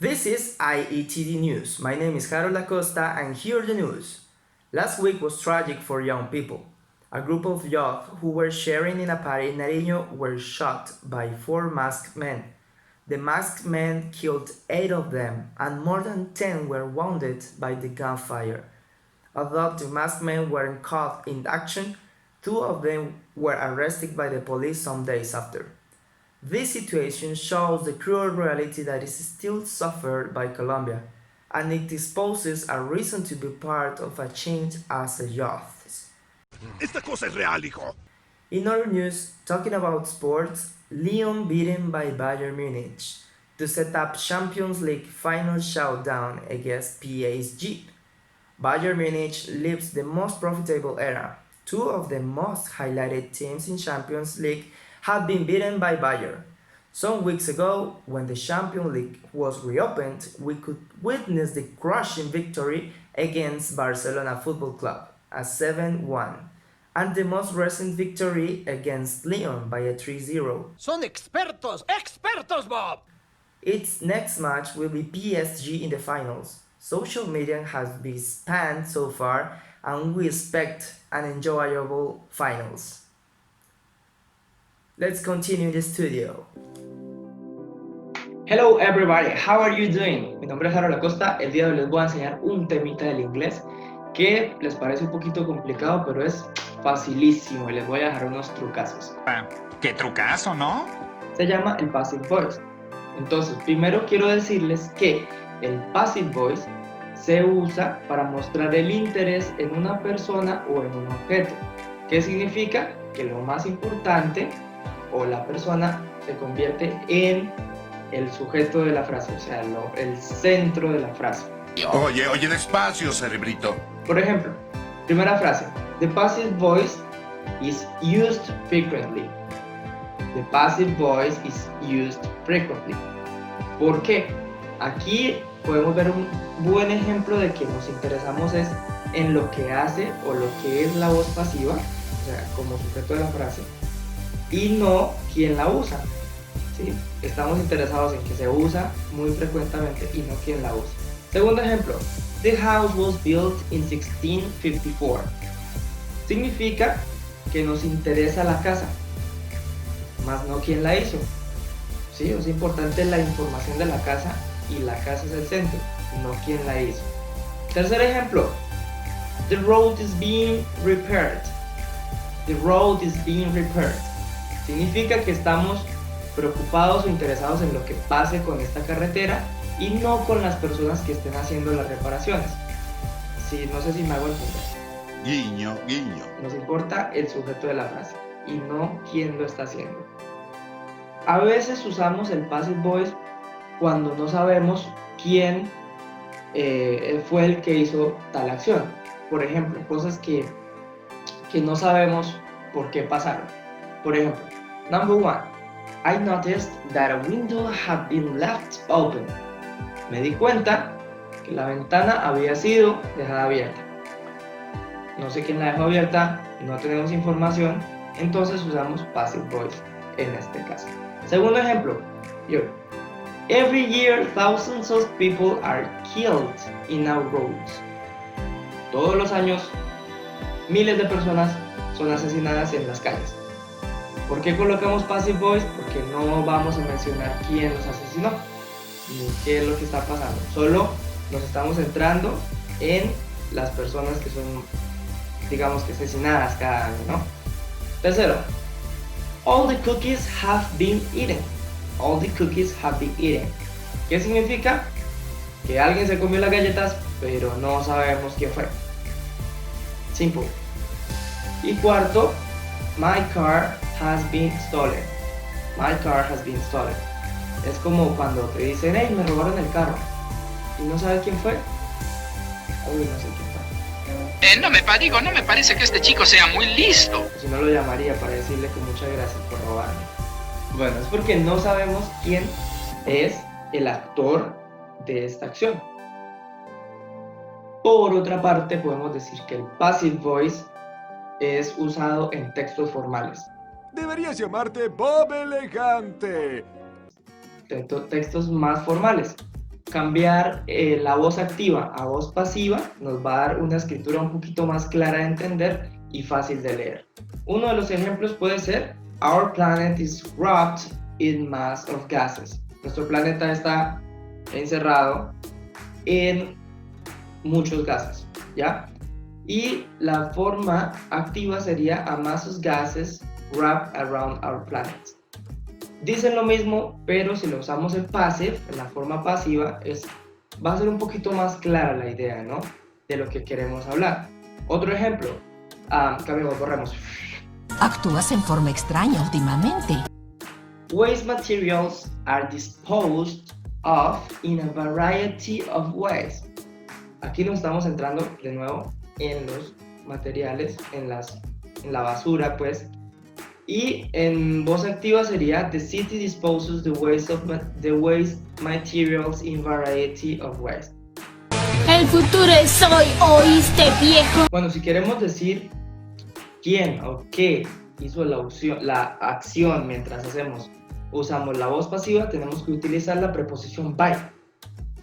This is IETD News. My name is Harold Acosta and here are the news. Last week was tragic for young people. A group of youth who were sharing in a party in Nariño were shot by 4 masked men. The masked men killed 8 of them and more than 10 were wounded by the gunfire. Although the masked men weren't caught in action, 2 of them were arrested by the police some days after. This situation shows the cruel reality that is still suffered by Colombia, and it exposes a reason to be part of a change as a youth. Esta cosa es real, hijo. In other news, talking about sports, Lyon beaten by Bayern Munich to set up Champions League final showdown against PSG. Bayern Munich lives the most profitable era. 2 of the most highlighted teams in Champions League have been beaten by Bayern. Some weeks ago, when the Champions League was reopened, we could witness the crushing victory against Barcelona Football Club, a 7-1, and the most recent victory against Lyon by a 3-0. Son expertos, expertos, Bob! Its next match will be PSG in the finals. Social media has been spanned so far, and we expect an enjoyable finals. Let's continue in the studio. Hello everybody, how are you doing? Mi nombre es Harold Acosta. El día de hoy les voy a enseñar un temita del inglés que les parece un poquito complicado, pero es facilísimo y les voy a dejar unos trucazos. ¡Qué trucazo!, ¿no? Se llama el passive voice. Entonces, primero quiero decirles que el passive voice se usa para mostrar el interés en una persona o en un objeto. ¿Qué significa? Que lo más importante o la persona se convierte en el sujeto de la frase, o sea, el centro de la frase. Oye, despacio, cerebrito. Por ejemplo, primera frase. The passive voice is used frequently. The passive voice is used frequently. ¿Por qué? Aquí podemos ver un buen ejemplo de que nos interesamos es en lo que hace o lo que es la voz pasiva, o sea, como sujeto de la frase, y no quien la usa. ¿Sí? Estamos interesados en que se usa muy frecuentemente y no quien la usa. Segundo ejemplo. The house was built in 1654. Significa que nos interesa la casa, más no quien la hizo. ¿Sí? Es importante la información de la casa y la casa es el centro, no quien la hizo. Tercer ejemplo. The road is being repaired. The road is being repaired. Significa que estamos preocupados o interesados en lo que pase con esta carretera y no con las personas que estén haciendo las reparaciones. Sí, no sé si me hago entender. Guiño, guiño. Nos importa el sujeto de la frase y no quién lo está haciendo. A veces usamos el passive voice cuando no sabemos quién fue el que hizo tal acción. Por ejemplo, cosas que no sabemos por qué pasaron. Por ejemplo, number 1. I noticed that a window had been left open. Me di cuenta que la ventana había sido dejada abierta. No sé quién la dejó abierta, no tenemos información, entonces usamos passive voice en este caso. Segundo ejemplo, every year thousands of people are killed in our roads. Todos los años miles de personas son asesinadas en las calles. ¿Por qué colocamos passive voice? Porque no vamos a mencionar quién los asesinó ni qué es lo que está pasando. Solo nos estamos centrando en las personas que son, digamos que asesinadas cada año, ¿no? Tercero, all the cookies have been eaten. All the cookies have been eaten. ¿Qué significa? Que alguien se comió las galletas, pero no sabemos quién fue. Simple. Y cuarto, my car has been stolen. My car has been stolen. Es como cuando te dicen, hey, me robaron el carro. Y no sabes quién fue. Uy, no sé quién fue. No me parece que este chico sea muy listo. Si no lo llamaría para decirle que muchas gracias por robarme. Bueno, es porque no sabemos quién es el actor de esta acción. Por otra parte, podemos decir que el passive voice es usado en textos formales. Deberías llamarte Bob Elegante. Textos más formales. cambiar la voz activa a voz pasiva nos va a dar una escritura un poquito más clara de entender y fácil de leer. Uno de los ejemplos puede ser: Our planet is wrapped in mass of gases. Nuestro planeta está encerrado en muchos gases, ¿ya? Y la forma activa sería: a mass of gases wrapped around our planet. Dicen lo mismo, pero si lo usamos en passive, en la forma pasiva, va a ser un poquito más clara la idea, ¿no? De lo que queremos hablar. Otro ejemplo, cambiamos, borramos. Actúas en forma extraña últimamente. Waste materials are disposed of in a variety of ways. Aquí nos estamos centrando de nuevo en los materiales, en la basura, pues. Y en voz activa sería: the city disposes the waste materials in variety of ways. El futuro es hoy, ¿oíste, viejo? Bueno, si queremos decir quién o qué hizo la acción mientras usamos la voz pasiva, tenemos que utilizar la preposición by.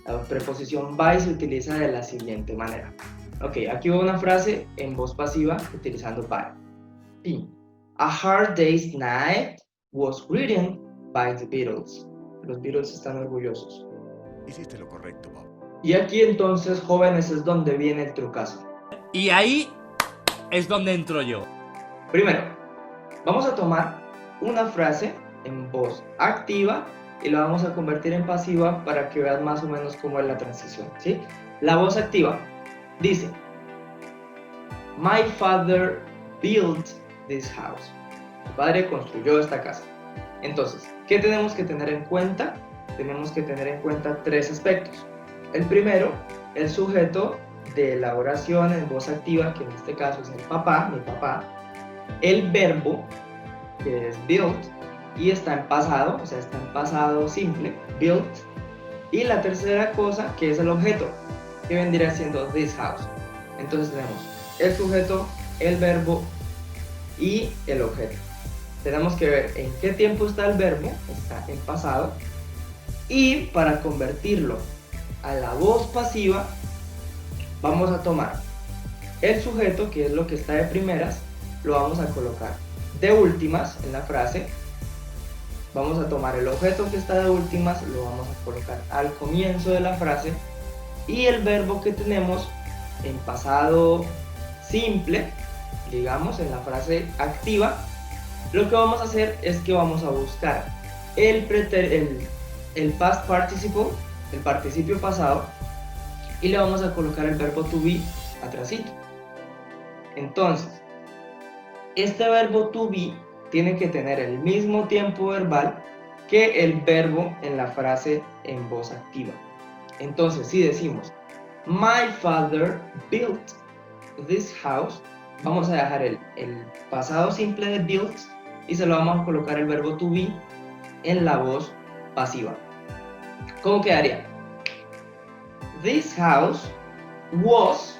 La preposición by se utiliza de la siguiente manera. Ok, aquí va una frase en voz pasiva utilizando by. Y A Hard Day's Night was written by the Beatles. Los Beatles están orgullosos. Hiciste lo correcto, Bob. Y aquí entonces, jóvenes, es donde viene el trucazo. Y ahí es donde entro yo. Primero, vamos a tomar una frase en voz activa y la vamos a convertir en pasiva para que vean más o menos cómo es la transición, ¿sí? La voz activa dice: My father built this house. Mi padre construyó esta casa. Entonces, ¿qué tenemos que tener en cuenta? Tenemos que tener en cuenta tres aspectos. El primero, el sujeto de la oración en voz activa, que en este caso es el papá, mi papá. El verbo, que es built, y está en pasado, o sea, está en pasado simple, built. Y la tercera cosa, que es el objeto, que vendría siendo this house. Entonces tenemos el sujeto, el verbo y el objeto. Tenemos que ver en qué tiempo está el verbo, está en pasado, y para convertirlo a la voz pasiva vamos a tomar el sujeto, que es lo que está de primeras, lo vamos a colocar de últimas en la frase. Vamos a tomar el objeto que está de últimas, lo vamos a colocar al comienzo de la frase, y el verbo que tenemos en pasado simple, digamos en la frase activa, lo que vamos a hacer es que vamos a buscar el past participle, el participio pasado, y le vamos a colocar el verbo to be atrasito. Entonces, este verbo to be tiene que tener el mismo tiempo verbal que el verbo en la frase en voz activa. Entonces, si decimos My father built this house, vamos a dejar el pasado simple de built y se lo vamos a colocar el verbo to be en la voz pasiva. ¿Cómo quedaría? This house was,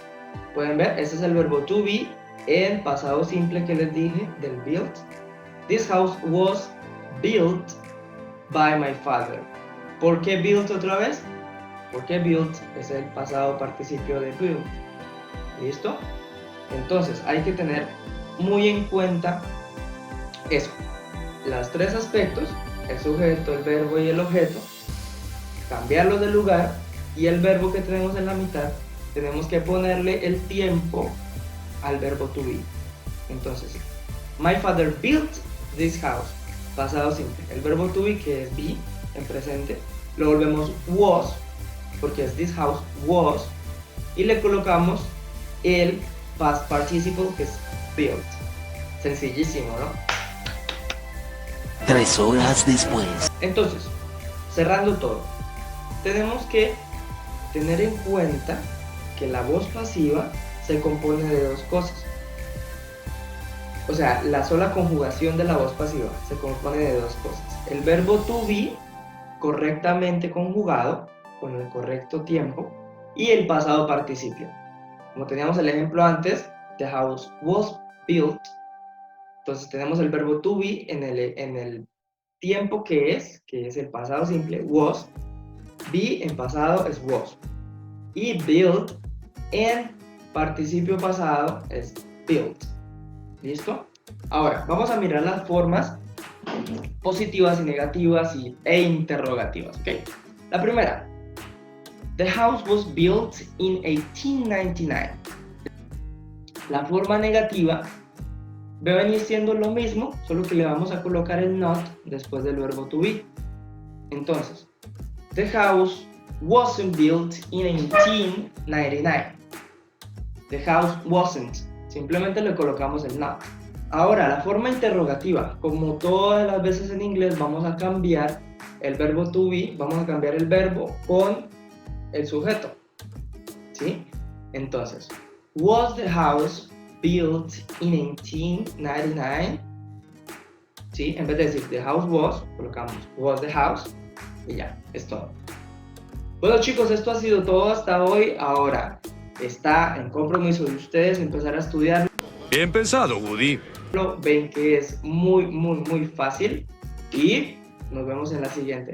pueden ver, ese es el verbo to be en pasado simple que les dije del built. This house was built by my father. ¿Por qué built otra vez? Porque built es el pasado participio de build. ¿Listo? Entonces hay que tener muy en cuenta eso. Los tres aspectos, el sujeto, el verbo y el objeto, cambiarlos de lugar, y el verbo que tenemos en la mitad, tenemos que ponerle el tiempo al verbo to be. Entonces, my father built this house, pasado simple. El verbo to be, que es be, en presente, lo volvemos was, porque es this house was, y le colocamos el past participle, que es built. Sencillísimo, ¿no? 3 horas después. Entonces, cerrando todo, tenemos que tener en cuenta que la voz pasiva se compone de dos cosas. O sea, la sola conjugación de la voz pasiva se compone de dos cosas. El verbo to be, correctamente conjugado, con el correcto tiempo, y el pasado participio. Como teníamos el ejemplo antes, the house was built. Entonces tenemos el verbo to be en el tiempo que es el pasado simple, was, be en pasado es was. Y build en participio pasado es built. ¿Listo? Ahora, vamos a mirar las formas positivas y negativas e interrogativas, ¿ok? La primera. The house was built in 1899. La forma negativa va a venir siendo lo mismo, solo que le vamos a colocar el not después del verbo to be. Entonces, the house wasn't built in 1899. The house wasn't. Simplemente le colocamos el not. Ahora, la forma interrogativa, como todas las veces en inglés, vamos a cambiar el verbo to be, vamos a cambiar el verbo con el sujeto. ¿Sí? Entonces, was the house built in 1899? ¿Sí? En vez de decir the house was, colocamos was the house y ya, es todo. Bueno chicos, esto ha sido todo hasta hoy. Ahora está en compromiso de ustedes empezar a estudiar. Bien pensado, Woody. Ven que es muy fácil y nos vemos en la siguiente.